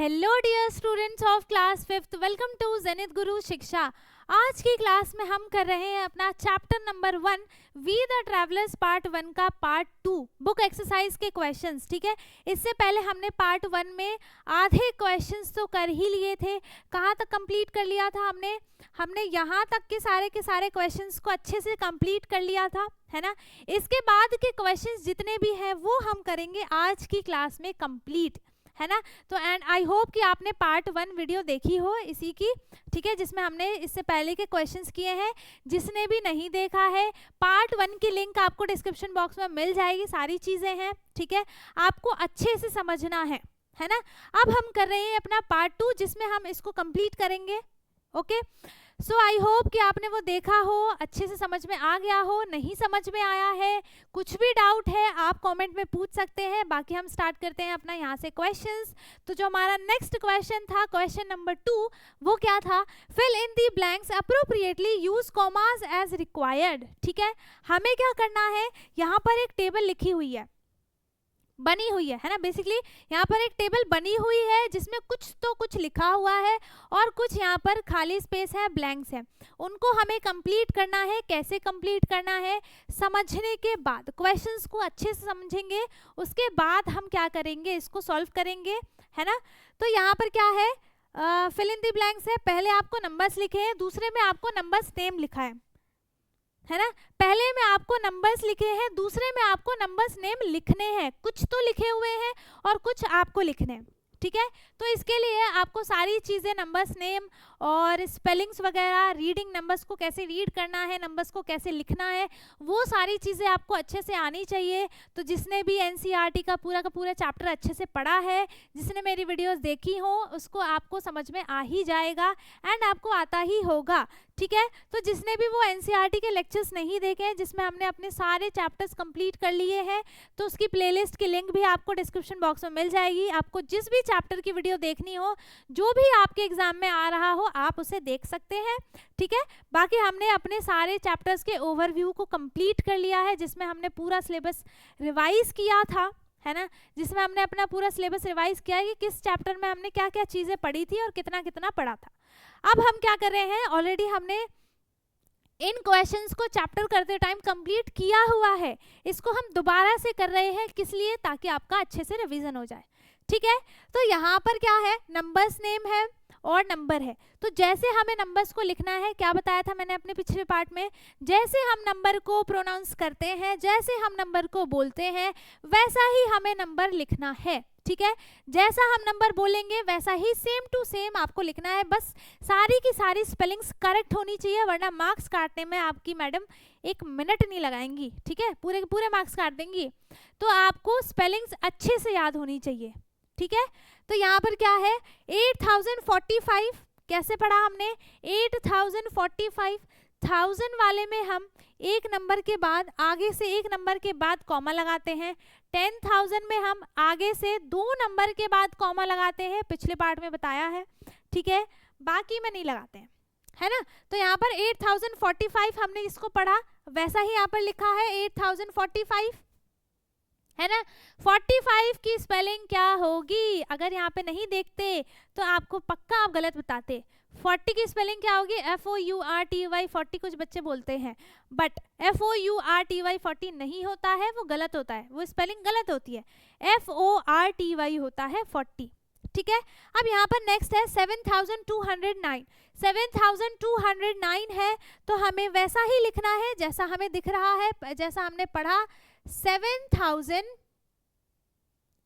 Hello dear students of class 5th, welcome to Zenith Guru Shiksha. आज की class में हम कर रहे हैं अपना chapter number 1 we the travellers part 1 का पार्ट 2 बुक एक्सरसाइज के क्वेश्चंस। ठीक है, इससे पहले हमने पार्ट 1 में आधे क्वेश्चंस तो कर ही लिए थे। कहाँ तक कंप्लीट कर लिया था हमने यहाँ तक के सारे क्वेश्चंस को अच्छे से कंप्लीट कर लिया था, है ना। इसके बाद के क्वेश्चंस जितने भी हैं वो हम करेंगे आज की क्लास में कंप्लीट, है ना। तो एंड आई होप कि आपने पार्ट 1 वीडियो देखी हो इसी की, ठीक है, जिसमें हमने इससे पहले के क्वेश्चंस किए हैं। जिसने भी नहीं देखा है, पार्ट 1 की लिंक आपको डिस्क्रिप्शन बॉक्स में मिल जाएगी, सारी चीज़ें हैं, ठीक है। आपको अच्छे से समझना है ना। अब हम कर रहे हैं अपना पार्ट 2 जिसमें हम इसको कंप्लीट करेंगे। ओके, सो आई होप कि आपने वो देखा हो, अच्छे से समझ में आ गया हो। नहीं समझ में आया है, कुछ भी डाउट है, आप कमेंट में पूछ सकते हैं। बाकी हम स्टार्ट करते हैं अपना यहाँ से क्वेश्चंस। तो जो हमारा नेक्स्ट क्वेश्चन था, क्वेश्चन नंबर 2, वो क्या था? Fill in the blanks appropriately, use commas as required. ठीक है, हमें क्या करना है, यहाँ पर एक टेबल लिखी हुई है, बनी हुई है ना। बेसिकली यहाँ पर एक टेबल बनी हुई है जिसमें कुछ लिखा हुआ है और कुछ यहाँ पर खाली स्पेस है, ब्लैंक्स है। उनको हमें कंप्लीट करना है। कैसे कंप्लीट करना है? समझने के बाद, क्वेश्चंस को अच्छे से समझेंगे, उसके बाद हम क्या करेंगे, इसको सॉल्व करेंगे, है ना। तो यहाँ पर क्या है, फिल इन द ब्लैंक्स है। पहले आपको नंबर्स लिखे हैं, दूसरे में आपको नंबर्स नेम लिखा है ना। पहले में आपको नंबर्स लिखे हैं, दूसरे में आपको नंबर्स नेम लिखने हैं। कुछ तो लिखे हुए हैं और कुछ आपको लिखने हैं, ठीक है। तो इसके लिए आपको सारी चीज़ें, नंबर्स नेम और स्पेलिंग्स वगैरह, रीडिंग, नंबर्स को कैसे रीड करना है, नंबर्स को कैसे लिखना है, वो सारी चीज़ें आपको अच्छे से आनी चाहिए। तो जिसने भी एनसीईआरटी का पूरा चैप्टर अच्छे से पढ़ा है, जिसने मेरी वीडियोस देखी हो, उसको आपको समझ में आ ही जाएगा एंड आपको आता ही होगा, ठीक है। तो जिसने भी वो एनसीईआरटी के लेक्चर्स नहीं देखे हैं, जिसमें हमने अपने सारे चैप्टर्स कंप्लीट कर लिए हैं, तो उसकी प्लेलिस्ट की लिंक भी आपको डिस्क्रिप्शन बॉक्स में मिल जाएगी। आपको जिस भी चैप्टर की वीडियो देखनी हो, जो भी आपके एग्जाम में आ रहा हो, आप उसे देख सकते हैं, ठीक है। बाकी हमने अपने सारे चैप्टर्स के ओवरव्यू को कंप्लीट कर लिया है, जिसमें हमने पूरा सिलेबस रिवाइज किया था, है ना। जिसमें हमने अपना पूरा सिलेबस रिवाइज किया है कि किस चैप्टर में हमने क्या क्या चीज़ें पढ़ी थी और कितना कितना पढ़ा था। अब हम क्या कर रहे हैं, ऑलरेडी हमने इन क्वेश्चंस को चैप्टर करते टाइम कंप्लीट किया हुआ है। इसको हम दोबारा से कर रहे हैं, किस लिए? ताकि आपका अच्छे से रिवीजन हो जाए, ठीक है। तो यहाँ पर क्या है, नंबर्स नेम है और नंबर है। तो जैसे हमें नंबर्स को लिखना है, क्या बताया था मैंने अपने पिछले पार्ट में, जैसे हम नंबर को प्रोनाउंस करते हैं, जैसे हम नंबर को बोलते हैं, वैसा ही हमें नंबर लिखना है, ठीक है। जैसा हम नंबर बोलेंगे वैसा ही सेम टू सेम आपको लिखना है। बस सारी की सारी स्पेलिंग्स करेक्ट होनी चाहिए, वरना मार्क्स काटने में आपकी मैडम 1 मिनट नहीं लगाएंगी, ठीक है। पूरे पूरे मार्क्स काट देंगी। तो आपको स्पेलिंग्स अच्छे से याद होनी चाहिए, ठीक है। तो यहाँ पर क्या है, 8045 कैसे पढ़ा हमने? 8045, 1000 वाले में हम एक नंबर के बाद, आगे से एक नंबर के बाद कॉमा लगाते हैं। 10,000 में हम आगे से 2 नंबर के बाद कॉमा लगाते हैं, पिछले पार्ट में बताया है, ठीक है। बाकी में नहीं लगाते हैं, है ना। तो यहाँ पर 8045 हमने इसको पढ़ा, वैसा ही यहाँ पर लिखा है 8045, है ना। 45 की स्पेलिंग क्या होगी? अगर यहाँ पे नहीं देखते तो आपको पक्का आप गलत बताते। 40 की स्पेलिंग क्या होगी? FOURTY। 40 कुछ बच्चे बोलते हैं, बट FOURTY 40 नहीं होता है, वो गलत होता है, वो स्पेलिंग गलत होती है। FORTY होता है 40, ठीक है। अब यहाँ पर नेक्स्ट है 7209। 7209 है, तो हमें वैसा ही लिखना है जैसा हमें दिख रहा है, जैसा हमने पढ़ा। 7000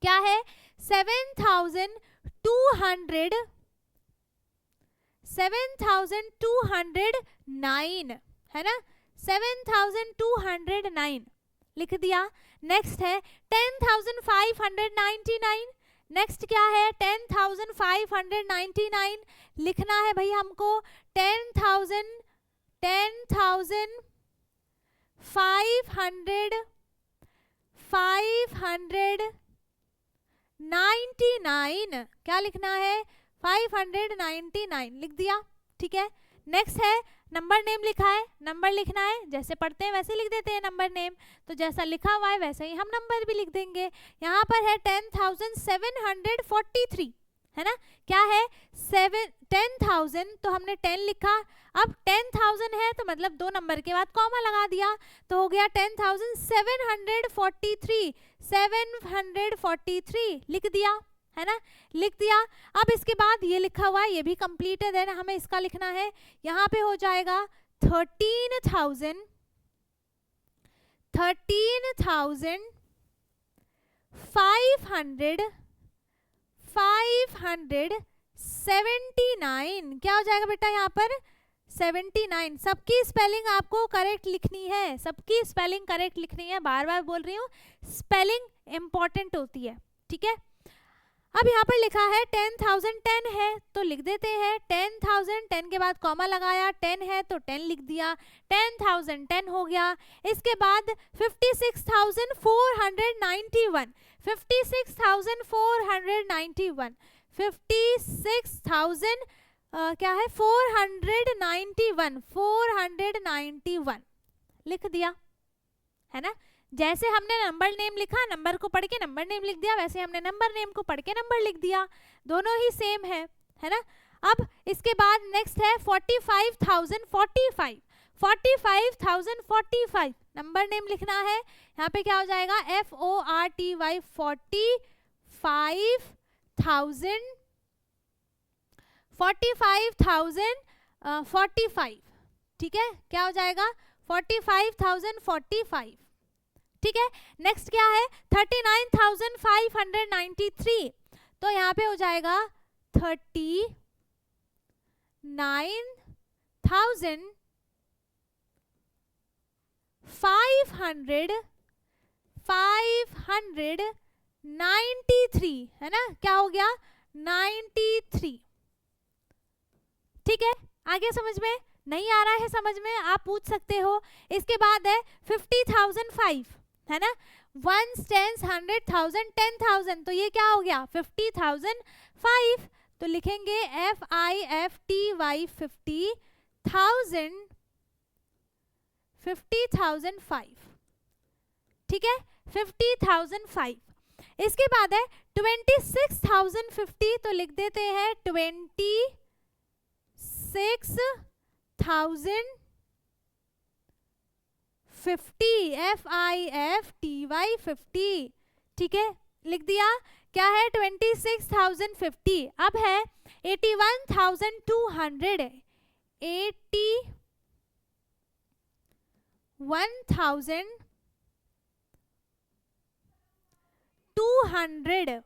क्या है? 7209 है ना। 7209 लिख दिया। नेक्स्ट है 10599। नेक्स्ट क्या है? 10599 लिखना है भाई हमको। 599 क्या लिखना है? 599 लिख दिया, ठीक है। नेक्स्ट है नंबर नेम लिखा है, नंबर लिखना है, जैसे पढ़ते हैं वैसे लिख देते हैं नंबर नेम। तो जैसा लिखा हुआ है वैसे ही हम नंबर भी लिख देंगे। यहाँ पर है 10,743, है ना, क्या है 10,000, तो हमने 10 लिखा। अब 10,000 है तो मतलब 2 नंबर के बाद कॉमा लगा दिया, तो हो गया 10,743, 743 लिख दिया, है ना, लिख दिया। अब इसके बाद ये लिखा हुआ है, ये भी कंप्लीटेड है ना, हमें इसका लिखना है। यहाँ पे हो जाएगा 13,579, क्या हो जाएगा बेटा यहाँ पर 79। सबकी स्पेलिंग आपको करेक्ट लिखनी है, सबकी स्पेलिंग करेक्ट लिखनी है, बार बार बोल रही हूँ, स्पेलिंग इंपॉर्टेंट होती है, ठीक है। अब यहाँ पर लिखा है 10,010 है तो लिख देते हैं 10,000, 10 के बाद कॉमा लगाया, 10 है तो 10 लिख दिया, 10,010 हो गया। इसके बाद 56,491, 56,491, 56,000 क्या है 491, 491 लिख दिया, है ना। जैसे हमने नंबर नेम लिखा, नंबर को पढ़ के नंबर नेम लिख दिया, वैसे हमने नंबर नेम को पढ़ के नंबर लिख दिया, दोनों ही सेम है ना। अब इसके बाद नेक्स्ट है 45,045, 45,045 नंबर नेम लिखना है। यहाँ पे क्या हो जाएगा FORTY 45,045, ठीक है, क्या हो जाएगा 45,045, ठीक है। नेक्स्ट क्या है 39,593, तो यहाँ पे हो जाएगा 39,593, है ना, क्या हो गया 93, ठीक है। आगे समझ में नहीं आ रहा है, समझ में आप पूछ सकते हो। इसके बाद है 50,005, है ना, 1 10 100,000 10,000, तो ये क्या हो गया 50,005, तो लिखेंगे FIFTY 50,005, ठीक है, 50,005। इसके बाद है 26,050, तो लिख देते हैं 26,050, FIFTY 50, ठीक है, लिख दिया। क्या है 26,050। अब है 81,200, 81,200,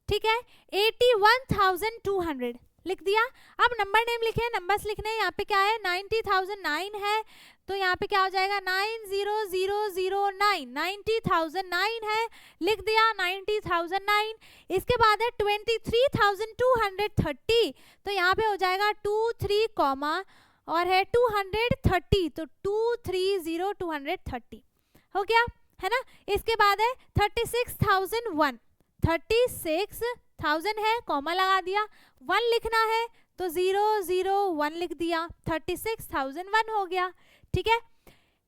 ठीक है, 81,200 लिख दिया। अब नंबर नेम लिखे, नंबर्स लिखने हैं। यहाँ पे क्या है 90,009 है, तो यहाँ पे क्या हो जाएगा 90009, 90,009 है, लिख दिया 90,009। इसके बाद है 23,230, तो यहाँ पे हो जाएगा 23 कॉमा और है 230, तो 230 हो गया, है ना। इसके बाद है 36,001, 36,000 है, कॉमा लगा दिया, 1 लिखना है तो 001 लिख दिया, 36,001 हो गया, ठीक है।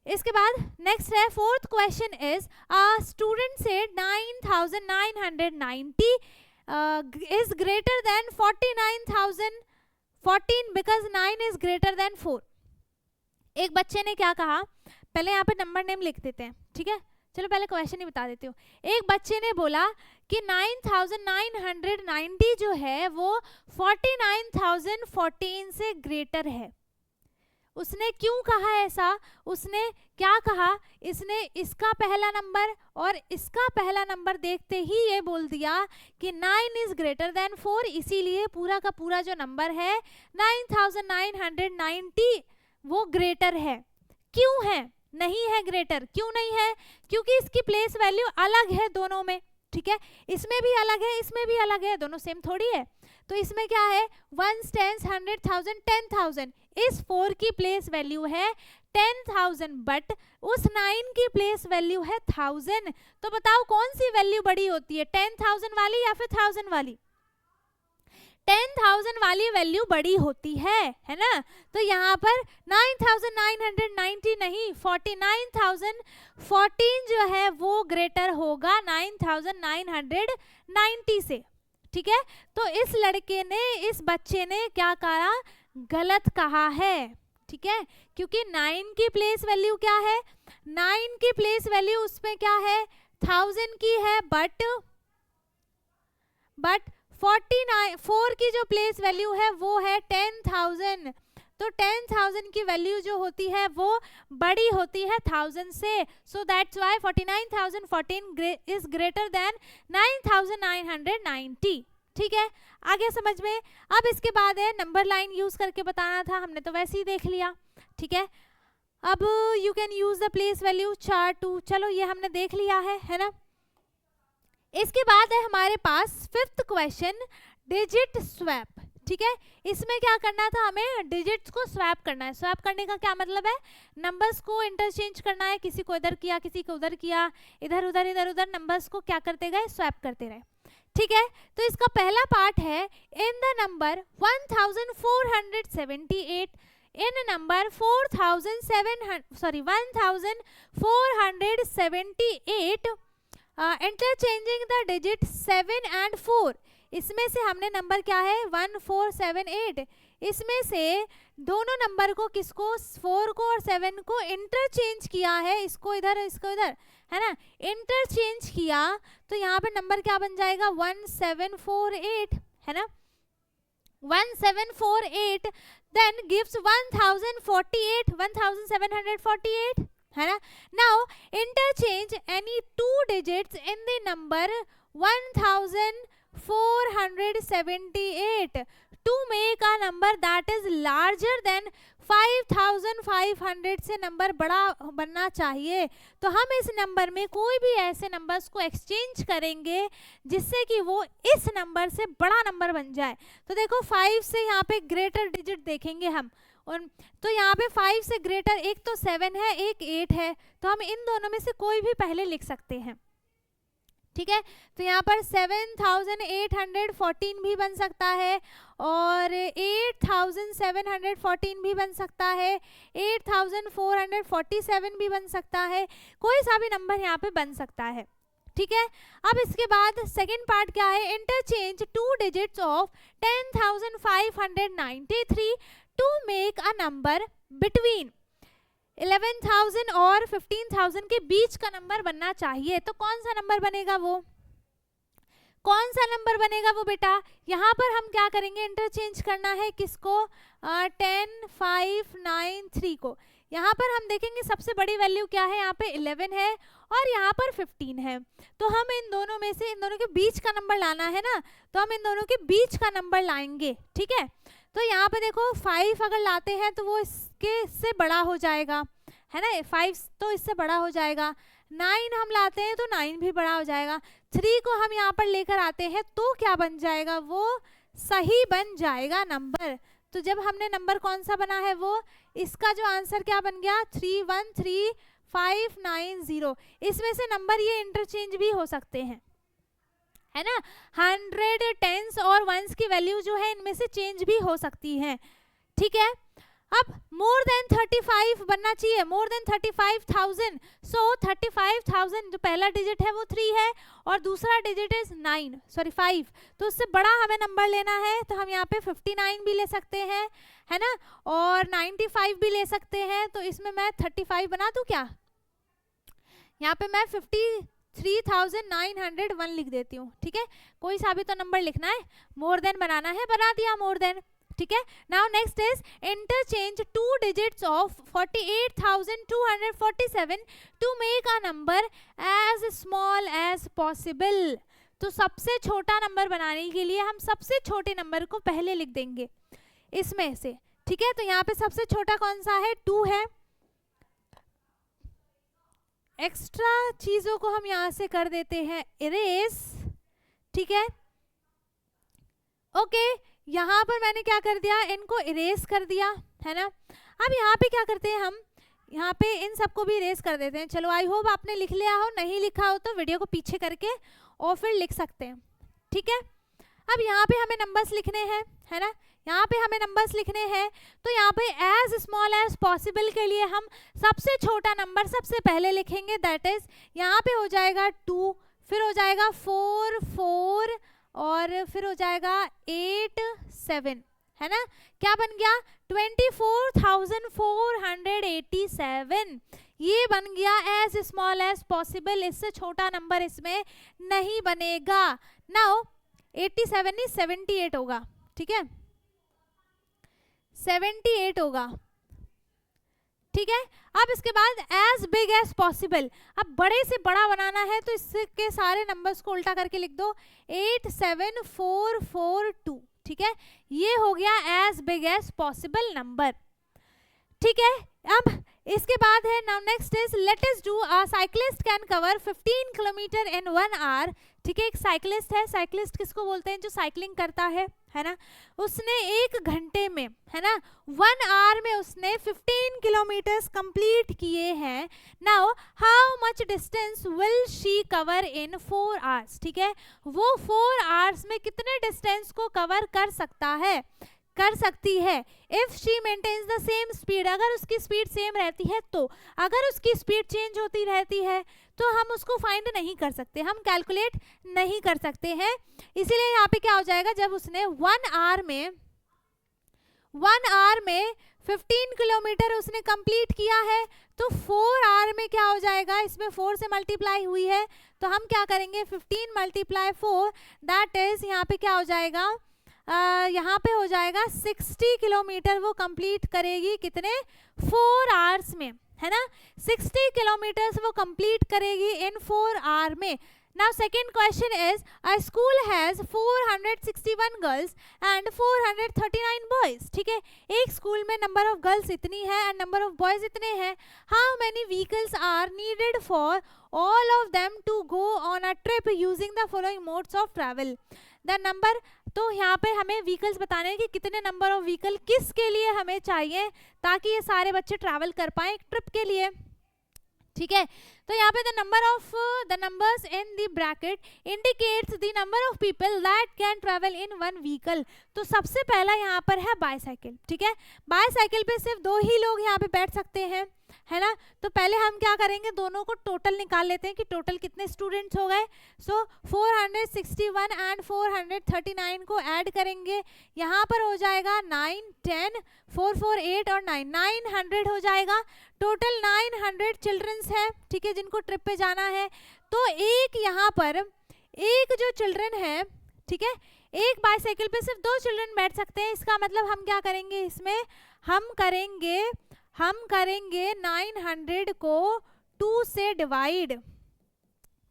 इसके बाद नेक्स्ट है फोर्थ क्वेश्चन इज स्टूडेंट से 9,990 is greater than 49,014 because 9 is greater than 4। एक बच्चे ने क्या कहा, पहले यहाँ पे नंबर नेम लिख देते हैं, ठीक है, चलो पहले क्वेश्चन ही बता देती हूँ। एक बच्चे ने बोला कि 9,990 जो है वो 49,014 से ग्रेटर है। उसने क्यों कहा ऐसा, उसने क्या कहा, इसने इसका पहला नंबर और इसका पहला नंबर देखते ही ये बोल दिया कि 9 इज ग्रेटर देन 4, इसीलिए पूरा का पूरा जो नंबर है 9,990 वो ग्रेटर है। क्यों है, नहीं है ग्रेटर, क्यों नहीं है, क्योंकि इसकी प्लेस वैल्यू अलग है दोनों में, ठीक है, इसमें भी अलग है, इसमें भी अलग है, दोनों सेम थोड़ी है। तो इसमें क्या है 1 10 100,000 10,000, इस 4 की प्लेस वैल्यू है 10,000 बट उस 9 की प्लेस वैल्यू है 1000। तो बताओ कौन सी वैल्यू बड़ी होती है, 10,000 वाली या फिर 1000 वाली। 10,000 वाली वैल्यू बड़ी होती है ना। तो यहाँ पर 9,990 नहीं, 49,014 जो है वो ग्रेटर होगा 9,990 से। ठीक है, तो इस लड़के ने, इस बच्चे ने क्या कहा, गलत कहा है। ठीक है, क्योंकि 9 की प्लेस वैल्यू क्या है, 9 की प्लेस वैल्यू उसमें क्या है, 1000 की है, बट 4 की जो प्लेस वैल्यू है वो है 10,000। तो 10,000 की वैल्यू जो होती है वो बड़ी होती है 1000 से। So that's why 49,014 is greater than 9,990। ठीक है, आगे समझ में। अब इसके बाद है नंबर लाइन यूज करके बताना था, हमने तो वैसे ही देख लिया। ठीक है, अब you can use the place value 4 2, चलो ये हमने देख लिया है ना। इसके बाद है हमारे पास 5th क्वेश्चन, डिजिट स्वैप। ठीक है, इसमें क्या करना था, हमें डिजिट्स को स्वैप करना है। स्वैप करने का क्या मतलब है, नंबर्स को इंटरचेंज करना है, किसी को इधर किया, किसी को उधर किया, इधर उधर नंबर्स को क्या करते गए, स्वैप करते रहे। ठीक है, तो इसका पहला पार्ट है, इन the number 1478, in number 1478 interchanging the digit 7 and 4। इसमें से हमने नंबर क्या है 1478, इसमें से दोनों नंबर को, किसको, 4 को और 7 को इंटरचेंज किया है, इसको इधर इसको इधर, है ना, इंटरचेंज किया। तो यहाँ पे नंबर क्या बन जाएगा 1748, है ना, 1748 देन गिव्स 1748, है ना। Now interchange any 2 digits in the number 1478 to make a number that is larger than 5500 से नंबर बड़ा बनना चाहिए। तो हम इस नंबर में कोई भी ऐसे नंबर्स को एक्सचेंज करेंगे जिससे कि वो इस नंबर से बड़ा नंबर बन जाए। तो देखो 5 से यहाँ पे ग्रेटर डिजिट देखेंगे हम, और तो यहाँ पे 5 से ग्रेटर एक तो 7 है, एक 8 है, तो हम इन दोनों में से कोई भी पहले लिख सकते हैं। ठीक है, तो यहाँ पर 7,814 भी बन सकता है और 8,714 भी बन सकता है, 8,447 भी बन सकता है, कोई सा भी नंबर यहाँ पे बन सकता है। ठीक है, अब इसके बाद सेकंड पार्ट क्या है, interchange 2 digits of 10,593 to make a number between 11,000 और 15,000 के बीच का नंबर बनना चाहिए। तो कौन सा नंबर बनेगा वो, कौन सा नंबर बनेगा वो बेटा, यहाँ पर हम क्या करेंगे, इंटरचेंज करना है किसको, 10,593 को। यहाँ पर हम देखेंगे सबसे बड़ी वैल्यू क्या है, यहाँ पे 11 है और यहाँ पर 15 है। तो हम इन दोनों में से, इन दोनों के बीच का नंबर लाना है ना, तो हम इन दोनों के बीच का नंबर लाएंगे। ठीक है, तो यहाँ पे देखो 5 अगर लाते हैं तो वो इससे बड़ा हो जाएगा, है ना, 5 तो इससे बड़ा हो जाएगा। 9 हम लाते हैं तो 9 भी बड़ा हो जाएगा। 3 को हम यहाँ पर लेकर आते हैं तो क्या बन जाएगा, वो सही बन जाएगा नंबर। तो जब हमने नंबर कौन सा बना है, वो इसका जो आंसर क्या बन गया 313590। इसमें से नंबर ये इंटरचेंज भी हो सकते हैं, है ना, 100 टेंस और वंस की वैल्यू जो है इनमें से चेंज भी हो सकती है। ठीक है, अब मोर देन 35 बनना चाहिए, मोर देन 35,000। सो 35,000 जो पहला डिजिट है वो 3 है और दूसरा डिजिट इज 5, तो उससे बड़ा हमें नंबर लेना है। तो हम यहाँ पे 59 भी ले सकते हैं, है ना, और 95 भी ले सकते हैं। तो इसमें मैं 35 बना दूं क्या, यहाँ पे मैं 53,901 लिख देती हूँ। ठीक है, कोई सा भी तो नंबर लिखना है, मोर देन बनाना है, बना दिया मोर देन। ठीक है, now next is interchange 2 digits of 48,247 to make a number as small as possible. तो सबसे छोटा नंबर बनाने के लिए हम सबसे छोटे नंबर को पहले लिख देंगे इसमें से। ठीक है, तो यहाँ पे सबसे छोटा कौन सा है, 2 है। एक्स्ट्रा चीजों को हम यहाँ से कर देते हैं इरेज। ठीक है, ओके, यहाँ पर मैंने क्या कर दिया, इनको इरेज कर दिया, है ना। अब यहाँ पे क्या करते हैं हम, यहाँ पे इन सबको भी इरेज कर देते हैं। चलो, आई होप आपने लिख लिया हो, नहीं लिखा हो तो वीडियो को पीछे करके और फिर लिख सकते हैं। ठीक है, अब यहाँ पे हमें नंबर्स लिखने हैं, है ना, यहाँ पे हमें नंबर्स लिखने हैं। तो यहाँ पे एज स्मॉल एज पॉसिबल के लिए हम सबसे छोटा नंबर सबसे पहले लिखेंगे, दैट इज यहाँ पे हो जाएगा 2, फिर हो जाएगा 4 4 और फिर हो जाएगा 8 7, है ना। क्या बन गया 24,487, ये बन गया एज स्मॉल एज पॉसिबल, इससे छोटा नंबर इसमें नहीं बनेगा। नाउ 87 नहीं 78 होगा, ठीक है, 78 होगा, ठीक है। अब इसके बाद एज बिग एज पॉसिबल, अब बड़े से बड़ा बनाना है तो इसके सारे नंबर्स को उल्टा करके लिख दो, 87442, ठीक है, ये हो गया as big as possible number, ठीक है। अब इसके बाद है now next is let us do a cyclist can cover 15 kilometre in 1 hour, ठीक है। एक साइक्लिस्ट है, साइक्लिस्ट किसको बोलते हैं, जो साइकिलिंग करता है ना, उसने 1 घंटे में, है ना, 1 आवर में उसने 15 किलोमीटर्स कंप्लीट किए हैं। Now how much distance will she cover in 4 hours, ठीक है, वो 4 आवर्स में कितने डिस्टेंस को कवर कर सकती है। If she maintains the same speed, अगर उसकी स्पीड सेम रहती है तो, अगर उसकी स्पीड चेंज होती रहती है तो हम उसको फाइंड नहीं कर सकते, हम कैलकुलेट नहीं कर सकते हैं। इसीलिए यहाँ पे क्या हो जाएगा, जब उसने 1 आवर में 15 किलोमीटर उसने कंप्लीट किया है तो 4 आवर में क्या हो जाएगा, इसमें 4 से मल्टीप्लाई हुई है तो हम क्या करेंगे 15 × 4, दैट इज यहाँ पे क्या हो जाएगा, यहाँ पे हो जाएगा 60 किलोमीटर वो कंप्लीट करेगी, कितने 4 आवर्स में, है ना, 60 किलोमीटर्स वो कंप्लीट करेगी इन 4 आवर में। Now second question is a school has 461 girls and 439 boys, ठीक है, एक स्कूल में नंबर ऑफ गर्ल्स इतनी है एंड नंबर ऑफ बॉयज इतने हैं। How many vehicles are needed for all of them to go on a trip using the following modes of travel, the number, तो यहाँ पे हमें व्हीकल्स बताने हैं कि कितने नंबर ऑफ व्हीकल किसके लिए हमें चाहिए ताकि ये सारे बच्चे ट्रैवल कर पाए एक ट्रिप के लिए, ठीक है। तो यहाँ पे the numbers in the bracket indicates the number of people that can travel in 1 vehicle. तो सबसे पहला यहाँ पर है बाईसाइकिल, ठीक है, बाईसाइकिल पे सिर्फ 2 ही लोग यहाँ पे बैठ सकते हैं, है ना। तो पहले हम क्या करेंगे, दोनों को टोटल निकाल लेते हैं कि टोटल कितने स्टूडेंट्स हो गए। सो 461 एंड 439 को ऐड करेंगे, यहाँ पर हो जाएगा 9 10 4 4 8 और 9 900 हो जाएगा। टोटल 900 चिल्ड्रंस है, ठीक है, जिनको ट्रिप पे जाना है। तो एक यहाँ पर एक जो चिल्ड्रन है, ठीक है, एक बाईसाइकिल पे सिर्फ 2 चिल्ड्रन बैठ सकते हैं। इसका मतलब हम क्या करेंगे, इसमें हम करेंगे 900 को 2 से डिवाइड,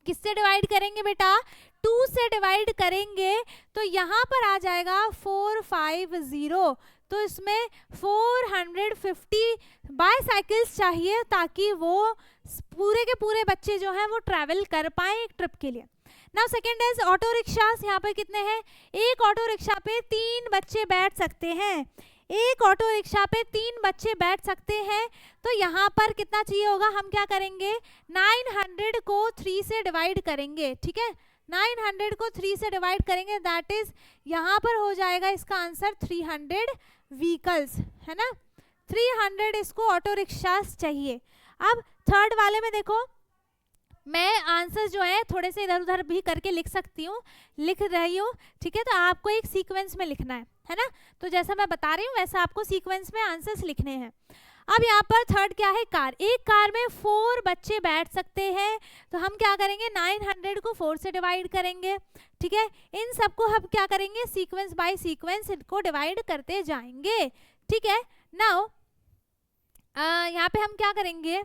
किससे डिवाइड करेंगे बेटा, 2 से डिवाइड करेंगे तो यहाँ पर आ जाएगा 450, तो इसमें 450 बाईसाइकिल्स चाहिए ताकि वो पूरे के पूरे बच्चे जो हैं वो ट्रैवल कर पाए एक ट्रिप के लिए। Now second is auto rickshaws, यहाँ पर कितने हैं, एक ऑटो रिक्शा पे 3 बच्चे बैठ सकते हैं, एक ऑटो रिक्शा पे 3 बच्चे बैठ सकते हैं। तो यहाँ पर कितना चाहिए होगा, हम क्या करेंगे 900 को 3 से डिवाइड करेंगे, ठीक है, 900 को 3 से डिवाइड करेंगे, दैट इज यहाँ पर हो जाएगा इसका आंसर 300 व्हीकल्स, है ना, 300 इसको ऑटो रिक्शास चाहिए। अब थर्ड वाले में देखो, मैं आंसर जो है थोड़े से इधर उधर भी करके लिख रही हूँ, ठीक है, तो आपको एक सीक्वेंस में लिखना है ना। तो जैसा मैं बता रही हूँ वैसा आपको सीक्वेंस में आंसर्स लिखने हैं। अब यहाँ पर थर्ड क्या है, कार, एक कार में 4 बच्चे बैठ सकते हैं, तो हम क्या करेंगे 900 को 4 से डिवाइड करेंगे, ठीक है, इन सबको हम क्या करेंगे सीक्वेंस बाय सीक्वेंस इनको डिवाइड करते जाएंगे, ठीक है। नाउ यहाँ पे हम क्या करेंगे,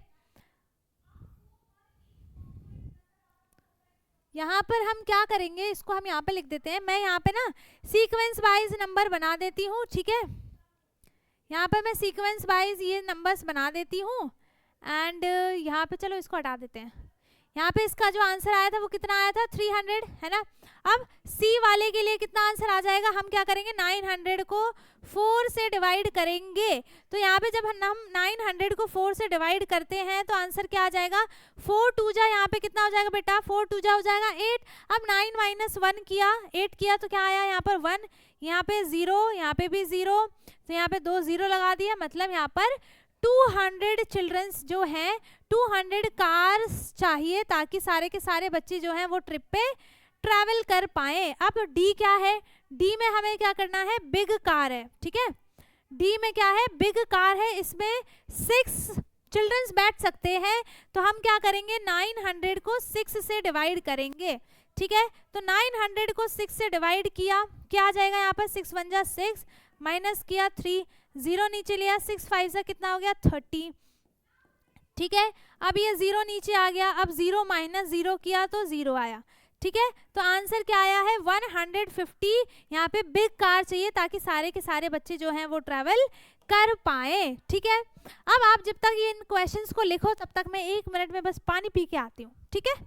यहाँ पर हम क्या करेंगे, इसको हम यहाँ पे लिख देते हैं, मैं यहाँ पे ना सीक्वेंस वाइज नंबर बना देती हूँ, ठीक है, यहाँ पे मैं सीक्वेंस वाइज ये नंबर्स बना देती हूँ एंड यहाँ पे चलो इसको हटा देते हैं। यहाँ पे इसका जो आंसर आया था वो कितना आया था 300, है ना। अब सी वाले के लिए कितना आंसर आ जाएगा, हम क्या करेंगे 900 को 4 से डिवाइड करेंगे। तो यहाँ पे जब हम 900 को 4 से डिवाइड करते हैं तो आंसर क्या आ जाएगा, 4 2 जा, यहाँ पे कितना हो जाएगा बेटा, 4 2 जा हो जाएगा 8। अब 9 माइनस 1 किया, 8 किया तो क्या आया यहाँ पर 1, यहाँ पे 0, यहाँ पे भी 0, तो यहाँ पे 2 0 लगा दिया, मतलब यहाँ पर 200 चिल्ड्रंस जो हैं 200 कार्स चाहिए ताकि सारे के सारे बच्चे जो हैं वो ट्रिप पे ट्रैवल कर पाए। अब डी क्या है, डी में हमें क्या करना है, बिग कार है, ठीक है। डी में क्या है, बिग कार है, इसमें 6 चिल्ड्रंस बैठ सकते हैं। तो हम क्या करेंगे 900 को 6 से डिवाइड करेंगे, ठीक है। तो 900 को 6 से डिवाइड किया, क्या आ जाएगा यहाँ पर 6 1 जा 6, माइनस किया 3, 0 नीचे लिया, 6 5 से कितना हो गया 30, ठीक है। अब ये 0 नीचे आ गया, अब 0 माइनस 0 किया तो 0 आया, ठीक है। तो आंसर क्या आया है 150। यहाँ पे बिग कार चाहिए ताकि सारे के सारे बच्चे जो हैं वो ट्रैवल कर पाए, ठीक है। अब आप जब तक ये इन क्वेश्चंस को लिखो तब तक मैं 1 मिनट में बस पानी पी के आती हूँ, ठीक है।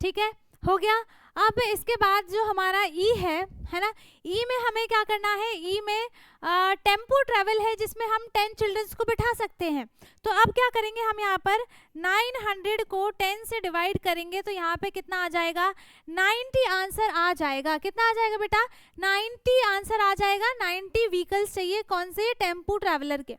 ठीक हो गया। अब इसके बाद जो हमारा ई है ना, ई में हमें क्या करना है, ई में टेम्पो ट्रैवल है जिसमें हम 10 चिल्ड्रंस को बिठा सकते हैं। तो अब क्या करेंगे, हम यहाँ पर 900 को 10 से डिवाइड करेंगे तो यहाँ पे कितना आ जाएगा 90 आंसर आ जाएगा। कितना आ जाएगा बेटा 90 आंसर आ जाएगा। 90 व्हीकल्स चाहिए, कौन से, टेम्पो ट्रैवलर के,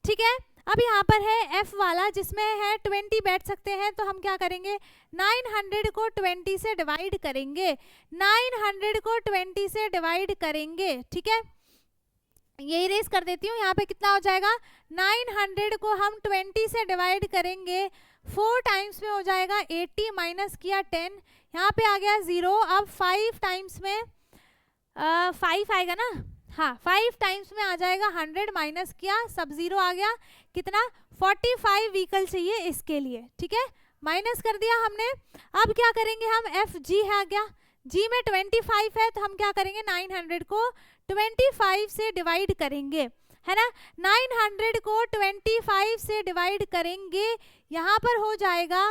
ठीक है। अब यहाँ पर है एफ वाला जिसमें है 20 बैठ सकते हैं। तो हम क्या करेंगे 900 को 20 से डिवाइड करेंगे, 900 को 20 से डिवाइड करेंगे, ठीक है। ये इरेज कर देती हूँ, यहाँ पे कितना हो जाएगा 900 को हम 20 से डिवाइड करेंगे 4 टाइम्स में हो जाएगा 80, माइनस किया 10, यहाँ पे आ गया 0। अब 5 टाइम्स में 5 आएगा ना, हाँ 5 टाइम्स में आ जाएगा 100, माइनस किया सब 0 आ गया, कितना 45 व्हीकल चाहिए इसके लिए, ठीक है, माइनस कर दिया हमने। अब क्या करेंगे हम, एफ जी है आ गया, जी में 25 है तो हम क्या करेंगे 900 को 25 से डिवाइड करेंगे, है ना। 900 को 25 से डिवाइड करेंगे, यहाँ पर हो जाएगा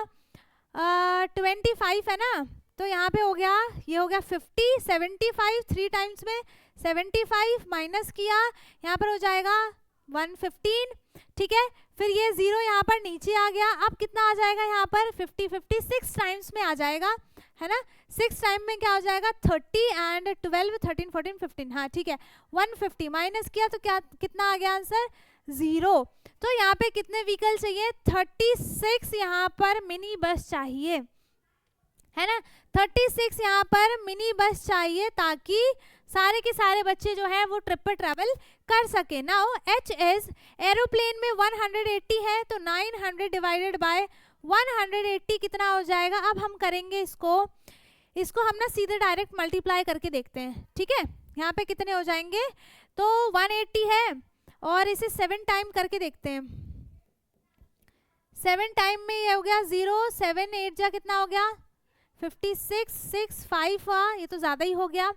25 है ना, तो यहाँ पे हो गया, ये हो गया 50, 75 3 टाइम्स में 75, माइनस किया यहाँ पर हो जाएगा 115, ठीक है। फिर ये 0 यहाँ पर नीचे आ गया, अब कितना आ जाएगा यहाँ पर 50, 56 टाइम्स में आ जाएगा, है ना। 6 टाइम में क्या हो जाएगा 30 एंड 12 13 14 15, हाँ ठीक है 150, माइनस किया तो क्या कितना आ गया आंसर 0। तो यहाँ पे कितने व्हीकल चाहिए 36 यहाँ पर मिनी बस चाहिए, है ना। 36 यहाँ पर मिनी बस चाहिए ताकि सारे के सारे बच्चे जो हैं वो ट्रिप पर ट्रैवल कर सके। नाउ एच इज एरोप्लेन में 180 है तो 900 डिवाइडेड बाय 180 कितना हो जाएगा। अब हम करेंगे इसको हम ना सीधे डायरेक्ट मल्टीप्लाई करके देखते हैं, ठीक है। यहाँ पे कितने हो जाएंगे, तो 180 है और इसे 7 टाइम करके देखते हैं। 7 टाइम में ये हो गया 0, 7 8 जा कितना हो गया 56, 6 5 हुआ, ये तो ज़्यादा ही हो गया।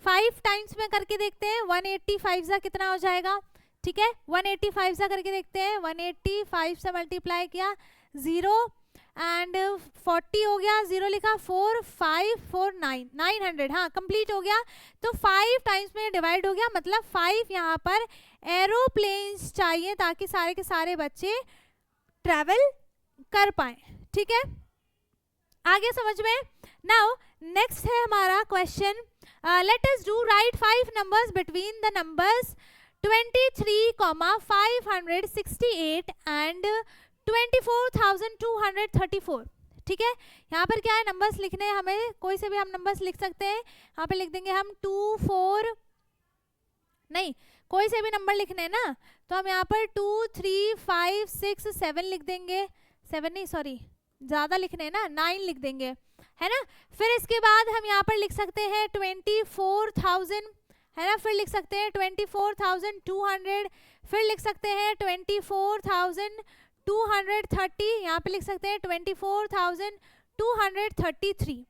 5 टाइम्स में करके देखते हैं, 185 सा कितना हो जाएगा, ठीक है 185 सा करके देखते हैं। 185 से मल्टीप्लाई किया 0 एंड 40 हो गया, 0 लिखा, 4 5 4 9 900, हाँ कंप्लीट हो गया। तो 5 टाइम्स में डिवाइड हो गया, मतलब 5 यहाँ पर एरोप्लेन्स चाहिए ताकि सारे के सारे बच्चे ट्रैवल कर पाए। ठीक है, आगे समझ में। नाउ नेक्स्ट है हमारा question, late us do right 5 numbers between the numbers 23,568 and 24,234। ठीक है, यहाँ पर क्या है, नंबर्स लिखने हैं हमें, कोई से भी हम नंबर्स लिख सकते हैं। यहाँ पे लिख देंगे हम 2 4, नहीं कोई से भी नंबर लिखने हैं ना, तो हम यहाँ पर 2 3 5 6 7 लिख देंगे, 7 नहीं सॉरी ज़्यादा लिखने हैं ना, 9 लिख देंगे, है ना। फिर इसके बाद हम यहाँ पर लिख सकते हैं 24,000, है ना, फिर लिख सकते हैं 24,200, फिर लिख सकते हैं 24,230, यहाँ पे लिख सकते हैं 24,233।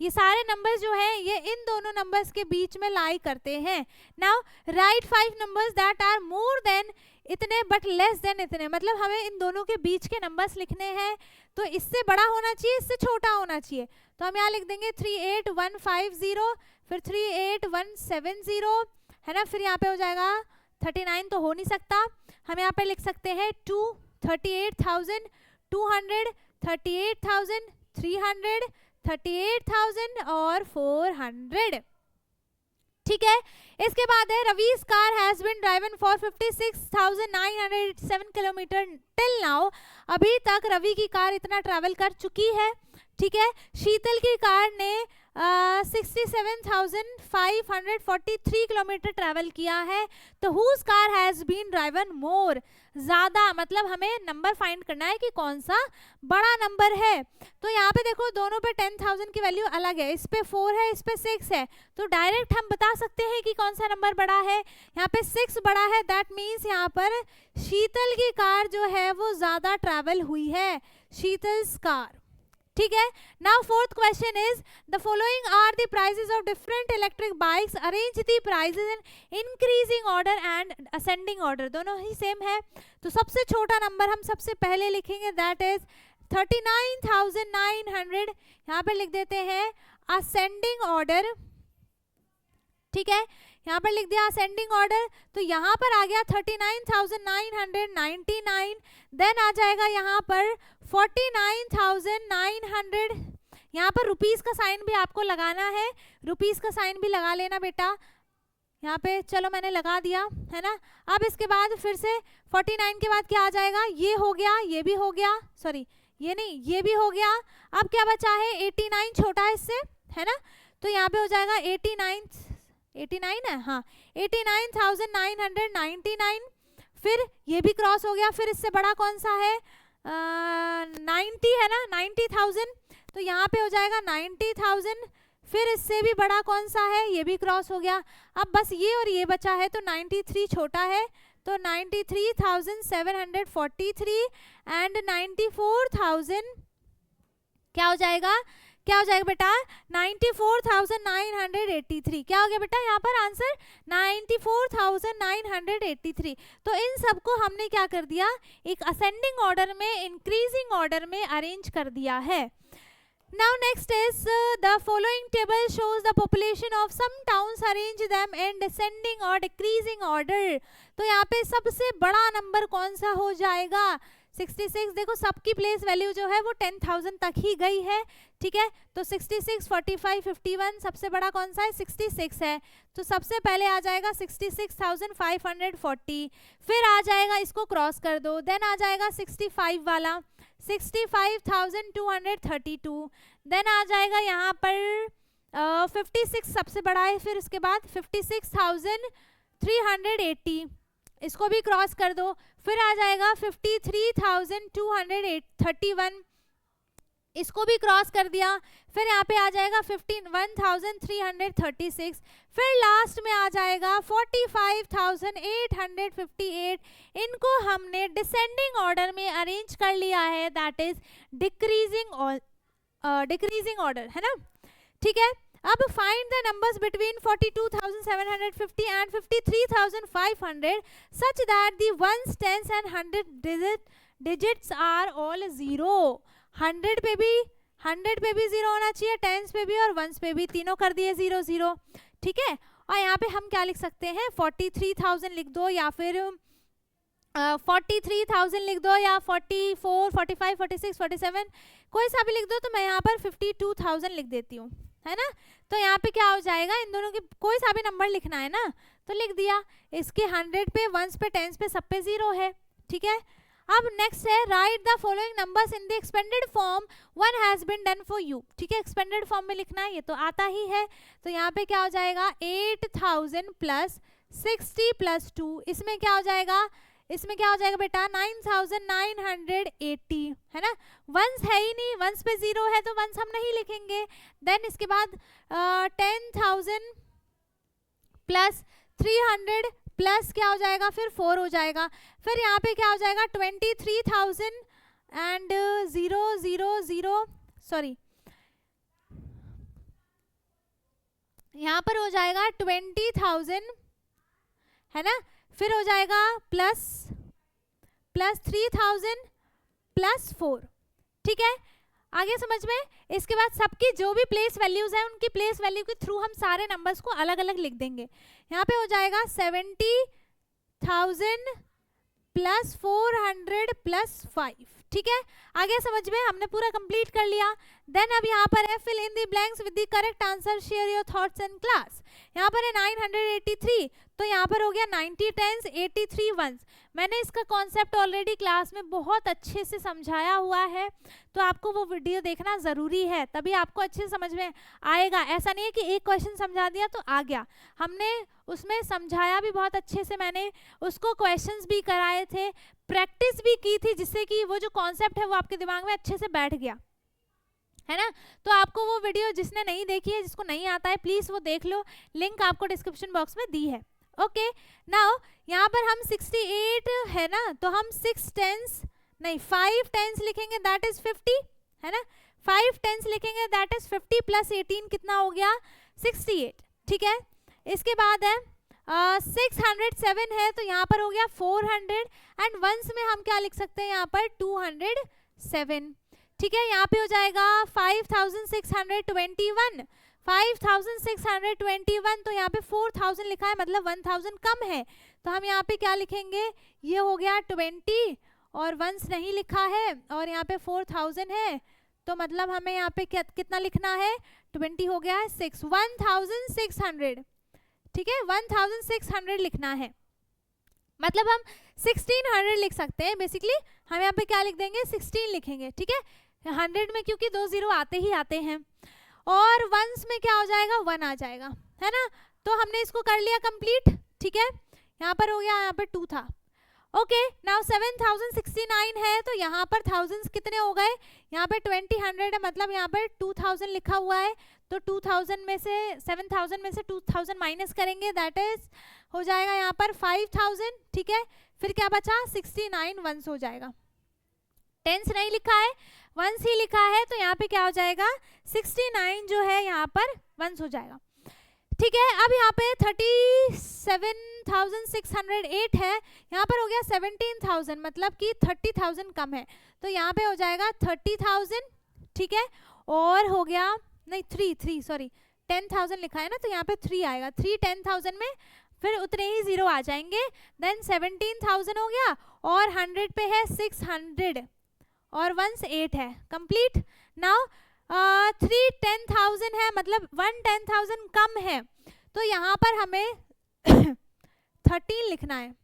ये सारे नंबर्स जो हैं ये इन दोनों नंबर्स के बीच में लाई करते हैं। Now write 5 numbers that are more than इतने बट लेस देन इतने, मतलब हमें इन दोनों के बीच के नंबर्स लिखने हैं, तो इससे बड़ा होना चाहिए, इससे छोटा होना चाहिए। तो हम यहाँ लिख देंगे 38150, फिर 38170, है ना, फिर यहाँ पे हो जाएगा 39 तो हो नहीं सकता, हम यहाँ पे लिख सकते हैं 2 38,200, 38,300, 38,000 और 400। ठीक है, इसके बाद है Ravi's car has been driven for 56,907 kilometres till now. अभी तक रवि की कार इतना ट्रैवल कर चुकी है। ठीक है, शीतल की कार ने 67,543 किलोमीटर ट्रैवल किया है। तो whose car has been driven more, ज्यादा, मतलब हमें नंबर फाइंड करना है कि कौन सा बड़ा नंबर है। तो यहाँ पे देखो दोनों पे 10,000 की वैल्यू अलग है, इस पे 4 है, इस पे 6 है, तो डायरेक्ट हम बता सकते हैं कि कौन सा नंबर बड़ा है। यहाँ पे 6 बड़ा है, दैट मीन्स यहाँ पर शीतल की कार जो है वो ज्यादा ट्रैवल हुई है, शीतल्स कार। ठीक है, now fourth question is the following are the prices of different electric bikes, arrange the prices in increasing order and ascending order, दोनों ही सेम है। तो सबसे छोटा नंबर हम सबसे पहले लिखेंगे, दैट इज 39,900, यहाँ पे लिख देते हैं असेंडिंग ऑर्डर। ठीक है, यहाँ पर लिख दिया असेंडिंग ऑर्डर, तो यहाँ पर आ गया 39,999, देन आ जाएगा यहाँ पर 49,900, यहाँ पर रुपीस का साइन भी आपको लगाना है, रुपीस का साइन भी लगा लेना बेटा यहाँ पे, चलो मैंने लगा दिया, है ना। अब इसके बाद फिर से 49 के बाद क्या आ जाएगा, ये हो गया, ये भी हो गया, सॉरी ये नहीं, ये भी हो गया। अब क्या बचा है, 89 छोटा है इससे, है ना, तो यहाँ पे हो जाएगा 89 है, हाँ 89,999, फिर ये भी क्रॉस हो गया, फिर इससे बड़ा कौन सा है, 90 है ना, 90,000, तो यहाँ पे हो जाएगा 90,000, फिर इससे भी बड़ा कौन सा है, ये भी क्रॉस हो गया। अब बस ये और ये बचा है, तो 93 छोटा है, तो 93,743 एंड 94,000 क्या हो जाएगा, क्या हो जाएगा बेटा, 94,983। क्या हो गया बेटा यहाँ पर आंसर 94,983। तो इन सबको हमने क्या कर दिया, एक असेंडिंग ऑर्डर में, इंक्रीजिंग ऑर्डर में अरेंज कर दिया है। Now next is the following table shows the population of some towns, arrange them in descending or decreasing order। तो यहाँ पे सबसे बड़ा नंबर कौन सा हो जाएगा, 66। देखो सबकी प्लेस वैल्यू जो है वो 10,000 तक ही गई है। ठीक है, तो 66, 45, 51, सबसे बड़ा कौन सा है, 66 है, तो सबसे पहले आ जाएगा 66,540, फिर आ जाएगा, इसको क्रॉस कर दो, देन आ जाएगा 65 वाला 65,232, देन आ जाएगा यहाँ पर 56 सबसे बड़ा है, फिर उसके बाद 56,380, इसको भी क्रॉस कर दो, फिर आ जाएगा 53,231, इसको भी क्रॉस कर दिया, फिर यहाँ पे आ जाएगा 51,336, फिर लास्ट में आ जाएगा 45,858। इनको हमने डिसेंडिंग ऑर्डर में अरेंज कर लिया है, दैट इज डिक्रीजिंग ऑर्डर, है ना। ठीक है, अब find the numbers between 42,750 and 53,500 such that the 1s, 10s and 100 digits are all 0। 100 पे भी 0 होना चाहिए, टेंस पे भी और वंस पे भी, तीनों कर दिए 0 0, ठीक है। और यहाँ पे हम क्या लिख सकते हैं, 43,000 लिख दो या फिर 43,000 लिख दो या 44, 45, 46, 47 कोई सा भी लिख दो। तो मैं यहाँ पर 52,000 लिख देती हूँ, है ना। तो यहाँ पे क्या हो जाएगा, इन दोनों के कोई सा भी नंबर लिखना है ना, तो लिख दिया। इसके 100 पे, वंस पे, टेंस पे, सब पे 0 है, ठीक है। अब नेक्स्ट है, write the following numbers in the expanded form, one has been done for you, ठीक है। एक्सपेंडेड फॉर्म में लिखना है, ये तो आता ही है। तो यहाँ पे क्या हो जाएगा, 8,000 प्लस 60 प्लस 2, इसमें क्या हो जाएगा, इसमें क्या हो जाएगा बेटा, 9,980, है ना। वंस है ही नहीं, वंस पे 0 है तो वंस हम नहीं लिखेंगे। देन इसके बाद 10,000 प्लस 300 प्लस क्या हो जाएगा, फिर 4 हो जाएगा। फिर यहाँ पे क्या हो जाएगा, 23,000 एंड 0 0 0, सॉरी यहाँ पर हो जाएगा 20,000, है ना। फिर हो जाएगा प्लस 3,000 प्लस 4, ठीक है। आगे समझ में। इसके बाद सबकी जो भी प्लेस वैल्यूज है, उनकी प्लेस वैल्यू के थ्रू हम सारे नंबर्स को अलग अलग लिख देंगे। यहाँ पे हो जाएगा 70,000 प्लस 400 प्लस 5, ठीक है। आगे समझ में, हमने पूरा कंप्लीट कर लिया। देन अब यहाँ पर है, fill in the blanks with the correct answer, share your thoughts in class. यहाँ पर है 983, तो यहाँ पर हो गया 90 टेंस 83 वंस। मैंने इसका कॉन्सेप्ट ऑलरेडी क्लास में बहुत अच्छे से समझाया हुआ है, तो आपको वो वीडियो देखना ज़रूरी है, तभी आपको अच्छे से समझ में आएगा। ऐसा नहीं है कि एक क्वेश्चन समझा दिया तो आ गया, हमने उसमें समझाया भी बहुत अच्छे से, मैंने उसको क्वेश्चंस भी कराए थे, प्रैक्टिस भी की थी, जिससे कि वो जो कॉन्सेप्ट है वो आपके दिमाग में अच्छे से बैठ गया, है ना। तो आपको वो वीडियो जिसने नहीं देखी है, जिसको नहीं आता है, प्लीज़ वो देख लो, लिंक आपको डिस्क्रिप्शन बॉक्स में दी है। ओके, नाउ यहाँ पर हम 68 है ना, तो हम 6 टेंस नहीं 5 टेंस लिखेंगे, दैट इज 50, है ना। 5 टेंस लिखेंगे, दैट इज 50 प्लस 18 कितना हो गया, 68, ठीक है। इसके बाद है 607 है, तो यहाँ पर हो गया 400 एंड वंस में हम क्या लिख सकते हैं, यहाँ पर 207, ठीक है। यहाँ पे हो जाएगा 5,621, 5,621, तो यहाँ पे 4,000 लिखा है, मतलब 1,000 कम है, तो हम यहाँ पे क्या लिखेंगे, ये हो गया 20 और वंस नहीं लिखा है, और यहाँ पे 4,000 है, तो मतलब हमें यहाँ पे कितना लिखना है, 20 हो गया है 6, 1,600, ठीक है, 1,600 लिखना है, मतलब हम 1600 लिख सकते हैं। बेसिकली हम यहाँ पे क्या लिख देंगे, 16 लिखेंगे, ठीक है। 100 में क्योंकि 2 0 आते ही आते हैं, और वंस में क्या हो जाएगा, 1 आ जाएगा, है ना। तो हमने इसको कर लिया कंप्लीट, ठीक है। यहाँ पर हो गया, यहाँ पर 2 था। ओके, नाउ 7,069 है, तो यहाँ पर थाउजेंड्स कितने हो गए, यहाँ पे 20 है, मतलब यहाँ पर 2,000 लिखा हुआ है, तो 2,000 में से 7,000 में से 2,000 माइनस करेंगे, दैट इज हो जाएगा यहाँ पर 5,000, ठीक है। फिर क्या बचा, 69 वंस हो जाएगा, टेंस नहीं लिखा है, वंस ही लिखा है, तो यहाँ पे क्या हो जाएगा, 69 जो है यहाँ पर वंस हो जाएगा, ठीक है। अब यहाँ पे 37,608 है, यहाँ पर हो गया 17,000, मतलब कि 30,000 कम है, तो यहाँ पे हो जाएगा 30,000, ठीक है। और हो गया नहीं 3 सॉरी 10,000 लिखा है ना, तो यहाँ पे 3 आएगा, 3 10,000 में फिर उतने ही 0 आ जाएंगे, देन 17,000 हो गया, और 100 पे है 600 और वंस 8 है, कंप्लीट। नाउ 3 10,000 है, मतलब 1 10,000 कम है, तो यहाँ पर हमें 13 लिखना है,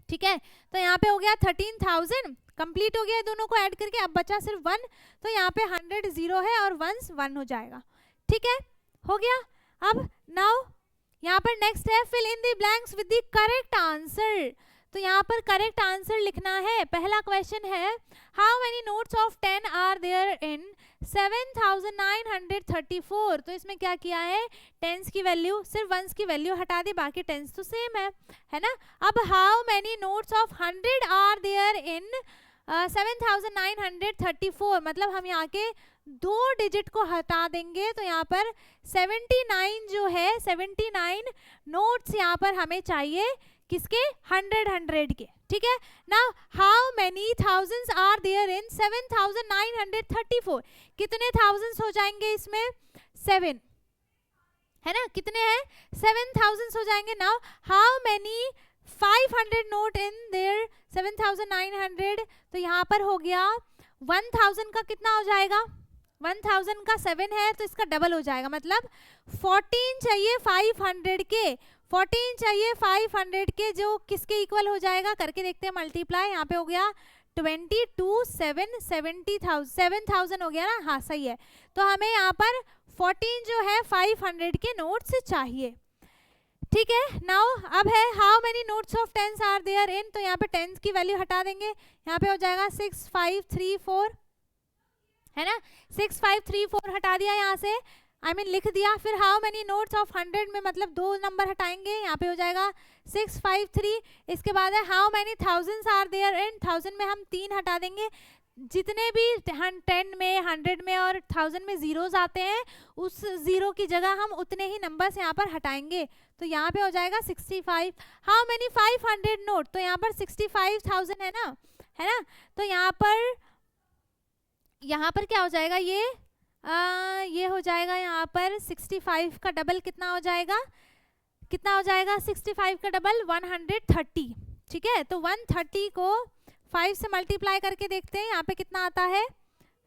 ठीक है। तो यहाँ पे हो गया 13,000 कंप्लीट हो गया दोनों को ऐड करके, अब बचा सिर्फ 1, तो यहाँ पे 100 0 है और वंस 1 हो जाएगा, ठीक है, हो गया। अब नाउ यहाँ पर नेक्स्ट है, fill in the blanks with the correct answer, तो यहाँ पर करेक्ट आंसर लिखना है। पहला क्वेश्चन है, how many notes of 10 are there in 7,934, तो इसमें क्या किया है, टेंस की वैल्यू, सिर्फ वंस की वैल्यू हटा दी, बाकी टेंस तो सेम है ना। अब how many notes of 100 are there in 7,934, मतलब हम यहाँ के 2 डिजिट को हटा देंगे, तो यहाँ पर 79 जो है, 79 नोट्स यहाँ पर हमें चाहिए किसके? 100 के, ठीक है। Now how many thousands are there in 7934? कितने थाउजेंड्स हो जाएंगे इसमें? 7, है ना, कितने हैं? 7000 हो जाएंगे। Now how many 500 note in their 7900? तो यहाँ पर हो गया 1000 का कितना हो जाएगा? 1000 का 7 है तो इसका डबल हो जाएगा, मतलब 14 चाहिए 500 के, 14 चाहिए 500 के, जो किसके इक्वल हो जाएगा? करके देखते हैं मल्टीप्लाई। यहाँ पे हो गया 22 7 7000 हो गया ना, हाँ सही है। तो हमें यहाँ पर 14 जो है 500 के नोट्स चाहिए, ठीक है। नाउ अब है how many notes of 10s are there in? तो यहाँ पे 10s की वैल्यू हटा देंगे, यहाँ पे हो जाएगा 6534, है ना, 6534 हटा दिया यहाँ से, लिख दिया। फिर हाउ मेनी नोट्स ऑफ 100 में मतलब 2 नंबर हटाएंगे, यहाँ पे हो जाएगा 653। इसके बाद है how many thousands are there in? 1000 में हम 3 हटा देंगे, जितने भी 10 में 100 में और 1000 में जीरोस आते हैं उस जीरो की जगह हम उतने ही नंबर्स यहाँ पर हटाएंगे, तो यहाँ पे हो जाएगा 65। How many 500 note? तो यहाँ पर 65,000 है ना, है ना। तो यहाँ पर क्या हो जाएगा? ये हो जाएगा यहाँ पर 65 का डबल कितना हो जाएगा? कितना हो जाएगा 65 का डबल? 130, ठीक है। तो 130 को 5 से मल्टीप्लाई करके देखते हैं, यहाँ पे कितना आता है?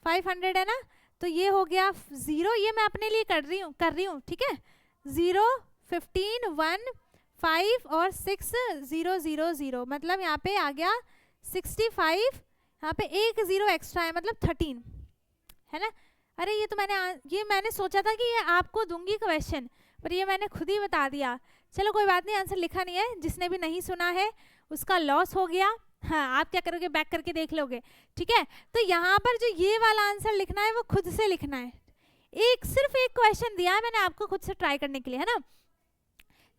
500 है ना। तो ये हो गया 0, ये मैं अपने लिए कर रही हूँ, ठीक है। 0 15 1 5 और 6 0 0 0, मतलब यहाँ पे आ गया 65, यहाँ पे एक 0 एक्स्ट्रा है, मतलब 13, है ना। अरे ये मैंने सोचा था कि ये आपको दूंगी क्वेश्चन, पर ये मैंने खुद ही बता दिया। चलो कोई बात नहीं, आंसर लिखा नहीं है, जिसने भी नहीं सुना है उसका लॉस हो गया। हाँ, आप क्या करोगे? बैक करके देख लोगे, ठीक है। तो यहाँ पर जो ये वाला आंसर लिखना है वो खुद से लिखना है। सिर्फ एक क्वेश्चन दिया है मैंने आपको खुद से ट्राई करने के लिए, है ना।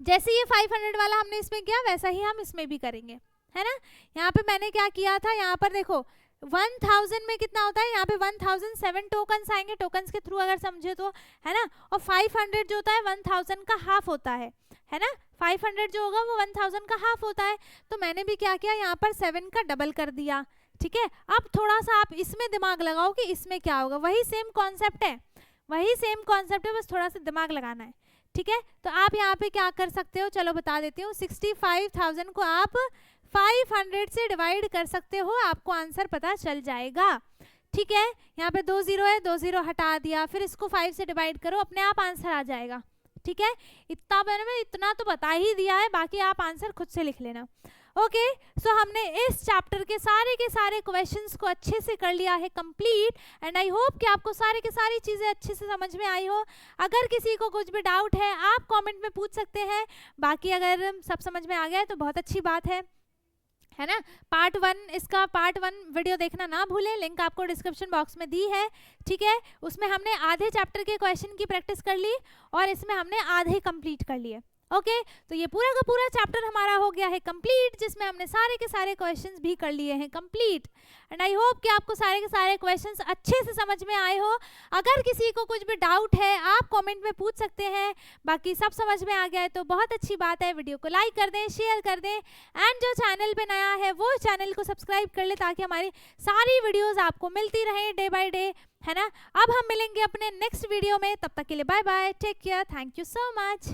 जैसे ये 500 वाला हमने इसमें किया वैसा ही हम इसमें भी करेंगे, है ना। यहाँ पे मैंने क्या किया था, यहाँ पर देखो 1000 में कितना होता है? यहाँ पे 1007 टोकन्स आएंगे, टोकन्स के थ्रू अगर समझे तो, है ना। और 500 जो होता है 1000 का हाफ होता है ना। 500 जो होगा वो 1000 का हाफ होता है। तो मैंने भी क्या किया, यहाँ पर 7 का डबल कर दिया, ठीक है। अब थोड़ा सा आप इसमें दिमाग लगाओ कि इसमें क्या होगा, वही सेम कॉन्सेप्ट है, बस थोड़ा सा दिमाग लगाना है, ठीक है। तो आप यहाँ पे क्या कर सकते हो, चलो बता देती हूँ। 65,000 को आप 500 से डिवाइड कर सकते हो, आपको आंसर पता चल जाएगा, ठीक है। यहाँ पे 2 0 है, 2 0 हटा दिया, फिर इसको 5 से डिवाइड करो, अपने आप आंसर आ जाएगा, ठीक है। इतना तो बता ही दिया है, बाकी आप आंसर खुद से लिख लेना। ओके, सो हमने इस चैप्टर के सारे क्वेश्चंस को अच्छे से कर लिया है कंप्लीट, एंड आई होप कि आपको सारी की सारी चीज़ें अच्छे से समझ में आई हो। अगर किसी को कुछ भी डाउट है आप कमेंट में पूछ सकते हैं, बाकी अगर सब समझ में आ गया है तो बहुत अच्छी बात है ना। पार्ट 1 वीडियो देखना ना भूलें, लिंक आपको डिस्क्रिप्शन बॉक्स में दी है, ठीक है। उसमें हमने आधे चैप्टर के क्वेश्चन की प्रैक्टिस कर ली और इसमें हमने आधे कंप्लीट कर लिए। ओके, तो ये पूरा का पूरा चैप्टर हमारा हो गया है कंप्लीट, जिसमें हमने सारे के सारे क्वेश्चंस भी कर लिए हैं कंप्लीट, एंड आई होप कि आपको सारे के सारे क्वेश्चंस अच्छे से समझ में आए हो। अगर किसी को कुछ भी डाउट है आप कमेंट में पूछ सकते हैं, बाकी सब समझ में आ गया है तो बहुत अच्छी बात है। वीडियो को लाइक कर दें, शेयर कर दें, एंड जो चैनल पे नया है वो चैनल को सब्सक्राइब कर ले, ताकि हमारी सारी वीडियोज़ आपको मिलती रहें डे बाई डे, है ना। अब हम मिलेंगे अपने नेक्स्ट वीडियो में, तब तक के लिए bye bye, take care, thank you so much.